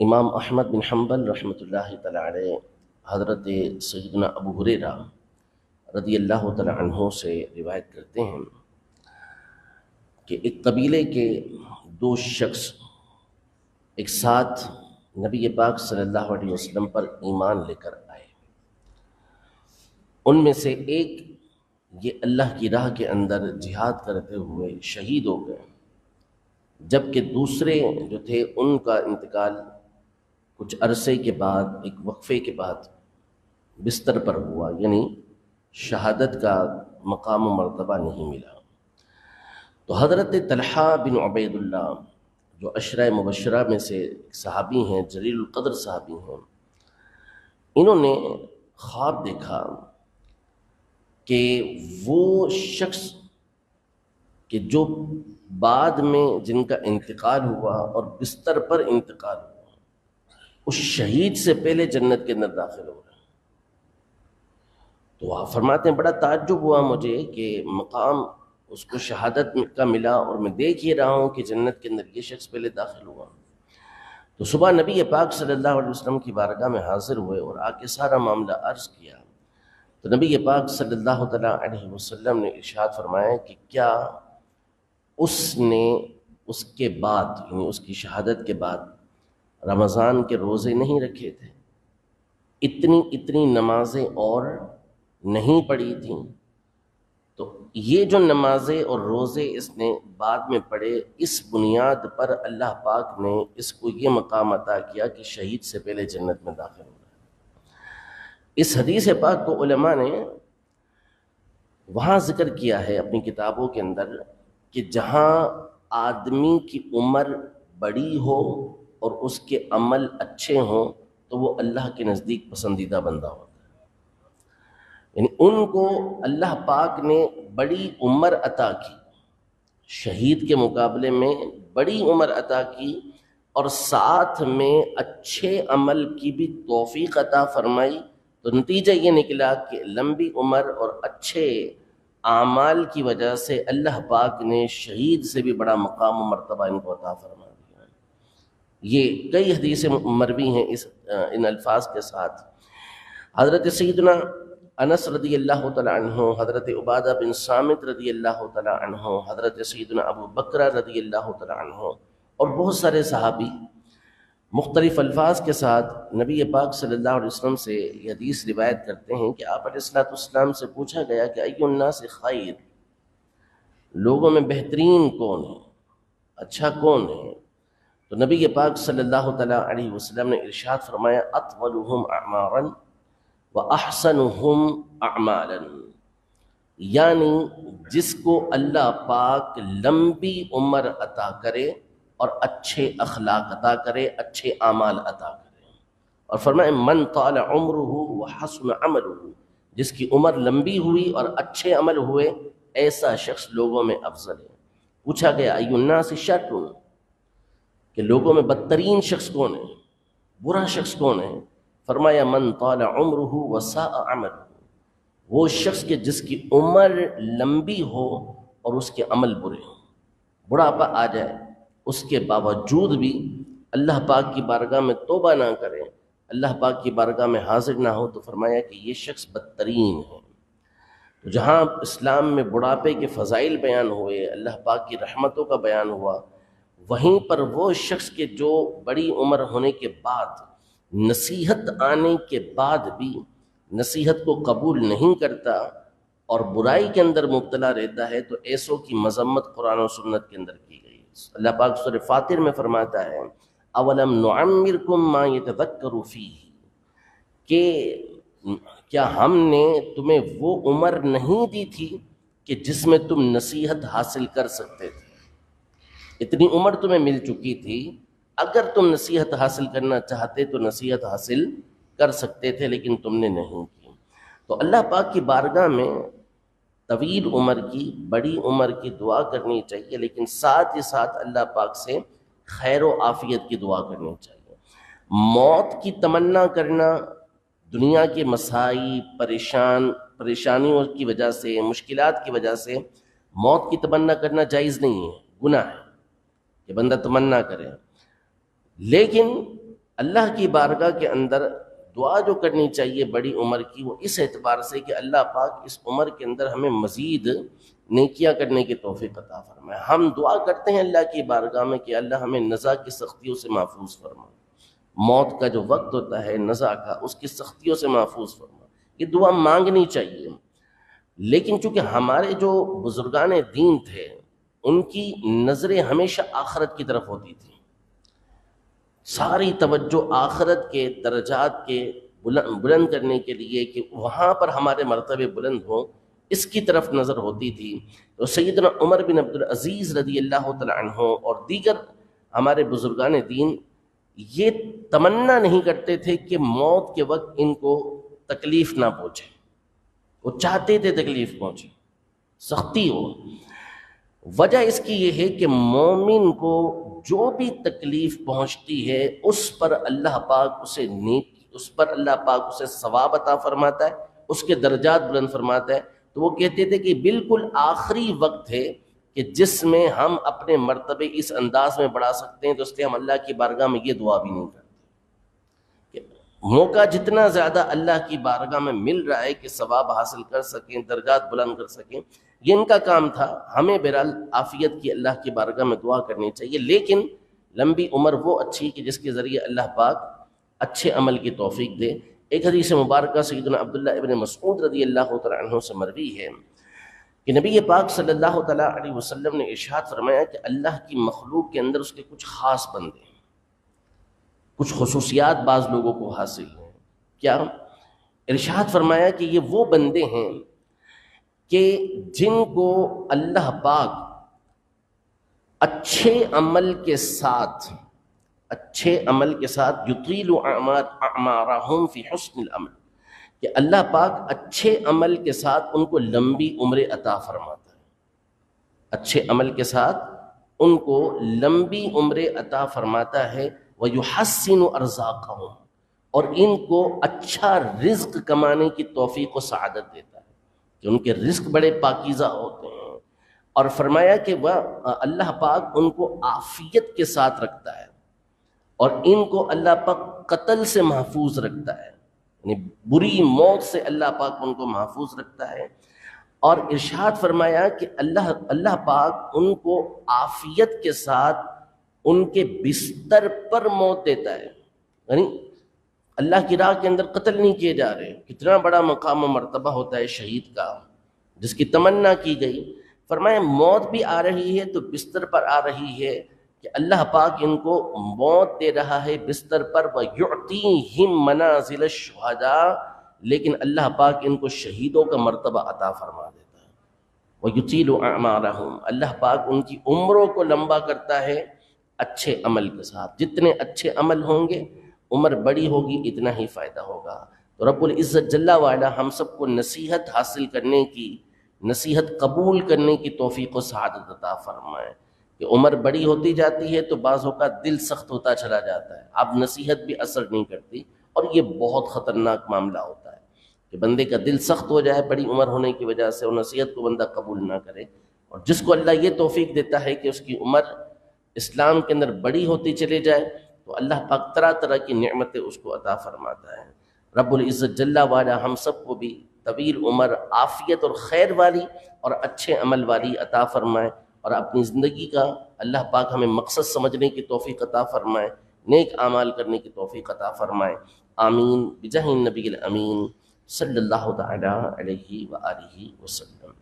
امام احمد بن حنبل رحمۃ اللہ تعالی علیہ حضرت سیدنا ابو ہریرہ رضی اللہ تعالی عنہ سے روایت کرتے ہیں کہ ایک قبیلے کے دو شخص ایک ساتھ نبی پاک صلی اللہ علیہ وسلم پر ایمان لے کر آئے۔ ان میں سے ایک یہ اللہ کی راہ کے اندر جہاد کرتے ہوئے شہید ہو گئے، جبکہ دوسرے جو تھے ان کا انتقال کچھ عرصے کے بعد، ایک وقفے کے بعد بستر پر ہوا، یعنی شہادت کا مقام و مرتبہ نہیں ملا۔ تو حضرت طلحہ بن عبید اللہ جو عشرہ مبشرہ میں سے ایک صحابی ہیں، جلیل القدر صحابی ہیں، انہوں نے خواب دیکھا کہ وہ شخص کہ جو بعد میں جن کا انتقال ہوا اور بستر پر انتقال ہوا، اس شہید سے پہلے جنت کے اندر داخل ہو رہا ہے۔ تو آپ فرماتے ہیں بڑا تعجب ہوا مجھے کہ مقام اس کو شہادت کا ملا اور میں دیکھ ہی رہا ہوں کہ جنت کے اندر یہ شخص پہلے داخل ہوا۔ تو صبح نبی پاک صلی اللہ علیہ وسلم کی بارگاہ میں حاضر ہوئے اور آ کے سارا معاملہ عرض کیا۔ تو نبی پاک صلی اللہ تعالیٰ علیہ وسلم نے ارشاد فرمایا کہ کیا اس نے اس کے بعد، یعنی اس کی شہادت کے بعد رمضان کے روزے نہیں رکھے تھے، اتنی نمازیں اور نہیں پڑھی تھیں؟ تو یہ جو نمازیں اور روزے اس نے بعد میں پڑھے، اس بنیاد پر اللہ پاک نے اس کو یہ مقام عطا کیا کہ شہید سے پہلے جنت میں داخل ہو رہا ہے۔ اس حدیث پاک کو علماء نے وہاں ذکر کیا ہے اپنی کتابوں کے اندر کہ جہاں آدمی کی عمر بڑی ہو اور اس کے عمل اچھے ہوں تو وہ اللہ کے نزدیک پسندیدہ بندہ ہوتا ہے۔ یعنی ان کو اللہ پاک نے بڑی عمر عطا کی، شہید کے مقابلے میں بڑی عمر عطا کی، اور ساتھ میں اچھے عمل کی بھی توفیق عطا فرمائی۔ تو نتیجہ یہ نکلا کہ لمبی عمر اور اچھے اعمال کی وجہ سے اللہ پاک نے شہید سے بھی بڑا مقام و مرتبہ ان کو عطا فرما دیا۔ یہ کئی حدیثیں مروی ہیں ان الفاظ کے ساتھ۔ حضرت سیدنا انس رضی اللہ تعالی عنہ، حضرت عبادہ بن صامت رضی اللہ تعالی عنہ، حضرت سیدنا ابو بکر رضی اللہ تعالی عنہ اور بہت سارے صحابی مختلف الفاظ کے ساتھ نبی پاک صلی اللہ علیہ وسلم سے یہ حدیث روایت کرتے ہیں کہ آپ علیہ السلام سے پوچھا گیا کہ ای الناس خیر، لوگوں میں بہترین کون ہے، اچھا کون ہے؟ تو نبی پاک صلی اللہ تعالیٰ علیہ وسلم نے ارشاد فرمایا اطولهم اعمارا واحسنهم اعمالا، یعنی جس کو اللہ پاک لمبی عمر عطا کرے اور اچھے اخلاق عطا کرے، اچھے اعمال عطا کرے۔ اور فرمائے من طال عمرہ وحسن عملہ، جس کی عمر لمبی ہوئی اور اچھے عمل ہوئے، ایسا شخص لوگوں میں افضل ہے۔ پوچھا گیا ای الناس شر، کہ لوگوں میں بدترین شخص کون ہے، برا شخص کون ہے؟ فرمایا من طال عمرہ وساء عملہ، وہ شخص کہ جس کی عمر لمبی ہو اور اس کے عمل برے ہوں، بڑھاپا آ جائے اس کے باوجود بھی اللہ پاک کی بارگاہ میں توبہ نہ کرے، اللہ پاک کی بارگاہ میں حاضر نہ ہو، تو فرمایا کہ یہ شخص بدترین ہے۔ تو جہاں اسلام میں بڑھاپے کے فضائل بیان ہوئے، اللہ پاک کی رحمتوں کا بیان ہوا، وہیں پر وہ شخص کے جو بڑی عمر ہونے کے بعد، نصیحت آنے کے بعد بھی نصیحت کو قبول نہیں کرتا اور برائی کے اندر مبتلا رہتا ہے، تو ایسوں کی مذمت قرآن و سنت کے اندر کی گئی۔ اللہ پاک سورہ فاطر میں فرماتا ہے اولم نعمرکم ما یتذکر فیہ، کہ کیا ہم نے تمہیں وہ عمر نہیں دی تھی کہ جس میں تم نصیحت حاصل کر سکتے تھے؟ اتنی عمر تمہیں مل چکی تھی، اگر تم نصیحت حاصل کرنا چاہتے تو نصیحت حاصل کر سکتے تھے، لیکن تم نے نہیں کی۔ تو اللہ پاک کی بارگاہ میں طویل عمر کی، بڑی عمر کی دعا کرنی چاہیے، لیکن ساتھ ہی ساتھ اللہ پاک سے خیر و عافیت کی دعا کرنی چاہیے۔ موت کی تمنا کرنا دنیا کے مسائل، پریشانیوں کی وجہ سے، مشکلات کی وجہ سے موت کی تمنا کرنا جائز نہیں ہے، گناہ ہے کہ بندہ تمنا کرے، لیکن اللہ کی بارگاہ کے اندر دعا جو کرنی چاہیے بڑی عمر کی، وہ اس اعتبار سے کہ اللہ پاک اس عمر کے اندر ہمیں مزید نیکیاں کرنے کی توفیق عطا فرمائے۔ ہم دعا کرتے ہیں اللہ کی بارگاہ میں کہ اللہ ہمیں نزا کی سختیوں سے محفوظ فرمائے، موت کا جو وقت ہوتا ہے نزا کا، اس کی سختیوں سے محفوظ فرمائے، یہ دعا مانگنی چاہیے۔ لیکن چونکہ ہمارے جو بزرگان دین تھے ان کی نظریں ہمیشہ آخرت کی طرف ہوتی تھی، ساری توجہ آخرت کے درجات کے بلند کرنے کے لیے کہ وہاں پر ہمارے مرتبے بلند ہوں، اس کی طرف نظر ہوتی تھی۔ تو سیدنا عمر بن عبدالعزیز رضی اللہ تعالیٰ عنہ اور دیگر ہمارے بزرگان دین یہ تمنا نہیں کرتے تھے کہ موت کے وقت ان کو تکلیف نہ پہنچے، وہ چاہتے تھے تکلیف پہنچے، سختی ہو۔ وجہ اس کی یہ ہے کہ مومن کو جو بھی تکلیف پہنچتی ہے اس پر اللہ پاک اسے ثواب عطا فرماتا ہے، اس کے درجات بلند فرماتا ہے۔ تو وہ کہتے تھے کہ بالکل آخری وقت ہے کہ جس میں ہم اپنے مرتبے اس انداز میں بڑھا سکتے ہیں، تو اس لیے ہم اللہ کی بارگاہ میں یہ دعا بھی نہیں کرتے کہ موقع جتنا زیادہ اللہ کی بارگاہ میں مل رہا ہے کہ ثواب حاصل کر سکیں، درجات بلند کر سکیں، یہ ان کا کام تھا۔ ہمیں بہرحال عافیت کی اللہ کی بارگاہ میں دعا کرنی چاہیے، لیکن لمبی عمر وہ اچھی کہ جس کے ذریعے اللہ پاک اچھے عمل کی توفیق دے۔ ایک حدیث مبارکہ سیدنا عبداللہ ابن مسعود رضی اللہ تعالیٰ عنہ سے مروی ہے کہ نبی پاک صلی اللہ تعالیٰ علیہ وسلم نے ارشاد فرمایا کہ اللہ کی مخلوق کے اندر اس کے کچھ خاص بندے ہیں، کچھ خصوصیات بعض لوگوں کو حاصل ہیں۔ کیا؟ ارشاد فرمایا کہ یہ وہ بندے ہیں کہ جن کو اللہ پاک اچھے عمل کے ساتھ یطیل اعمارہم فی حسن العمل، کہ اللہ پاک اچھے عمل کے ساتھ ان کو لمبی عمر عطا فرماتا ہے، اچھے عمل کے ساتھ ان کو لمبی عمر عطا فرماتا ہے، وَيُحَسِّنُ أَرْزَاقَهُمْ، اور ان کو اچھا رزق کمانے کی توفیق و سعادت دیتا ہے کہ ان کے رزق بڑے پاکیزہ ہوتے ہیں۔ اور فرمایا کہ وہ اللہ پاک ان کو عافیت کے ساتھ رکھتا ہے، اور ان کو اللہ پاک قتل سے محفوظ رکھتا ہے، یعنی بری موت سے اللہ پاک ان کو محفوظ رکھتا ہے۔ اور ارشاد فرمایا کہ اللہ پاک ان کو عافیت کے ساتھ ان کے بستر پر موت دیتا ہے، یعنی اللہ کی راہ کے اندر قتل نہیں کیے جا رہے۔ کتنا بڑا مقام و مرتبہ ہوتا ہے شہید کا، جس کی تمنا کی گئی۔ فرمایا موت بھی آ رہی ہے تو بستر پر آ رہی ہے کہ اللہ پاک ان کو موت دے رہا ہے بستر پر، وَيُعْطِيهِمْ مَنَازِلَ الشُّهَدَاء، لیکن اللہ پاک ان کو شہیدوں کا مرتبہ عطا فرما دیتا ہے۔ وَيُطِيلُ أَعْمَارَهُمْ، اللہ پاک ان کی عمروں کو لمبا کرتا ہے اچھے عمل کے ساتھ۔ جتنے اچھے عمل ہوں گے عمر بڑی ہوگی، اتنا ہی فائدہ ہوگا۔ تو رب العزت جل وعلا ہم سب کو نصیحت حاصل کرنے کی، نصیحت قبول کرنے کی توفیق و سعادت عطا فرمائے۔ کہ عمر بڑی ہوتی جاتی ہے تو بعض اوقات دل سخت ہوتا چلا جاتا ہے، اب نصیحت بھی اثر نہیں کرتی، اور یہ بہت خطرناک معاملہ ہوتا ہے کہ بندے کا دل سخت ہو جائے بڑی عمر ہونے کی وجہ سے، اور نصیحت کو بندہ قبول نہ کرے۔ اور جس کو اللہ یہ توفیق دیتا ہے کہ اس کی عمر اسلام کے اندر بڑی ہوتی چلی جائے، تو اللہ پاک طرح طرح کی نعمتیں اس کو عطا فرماتا ہے۔ رب العزت جل وعلا ہم سب کو بھی طویل عمر، عافیت اور خیر والی اور اچھے عمل والی عطا فرمائے، اور اپنی زندگی کا اللہ پاک ہمیں مقصد سمجھنے کی توفیق عطا فرمائے، نیک اعمال کرنے کی توفیق عطا فرمائے۔ آمین بجاہ النبی الامین صلی اللہ تعالی علیہ وآلہ وسلم۔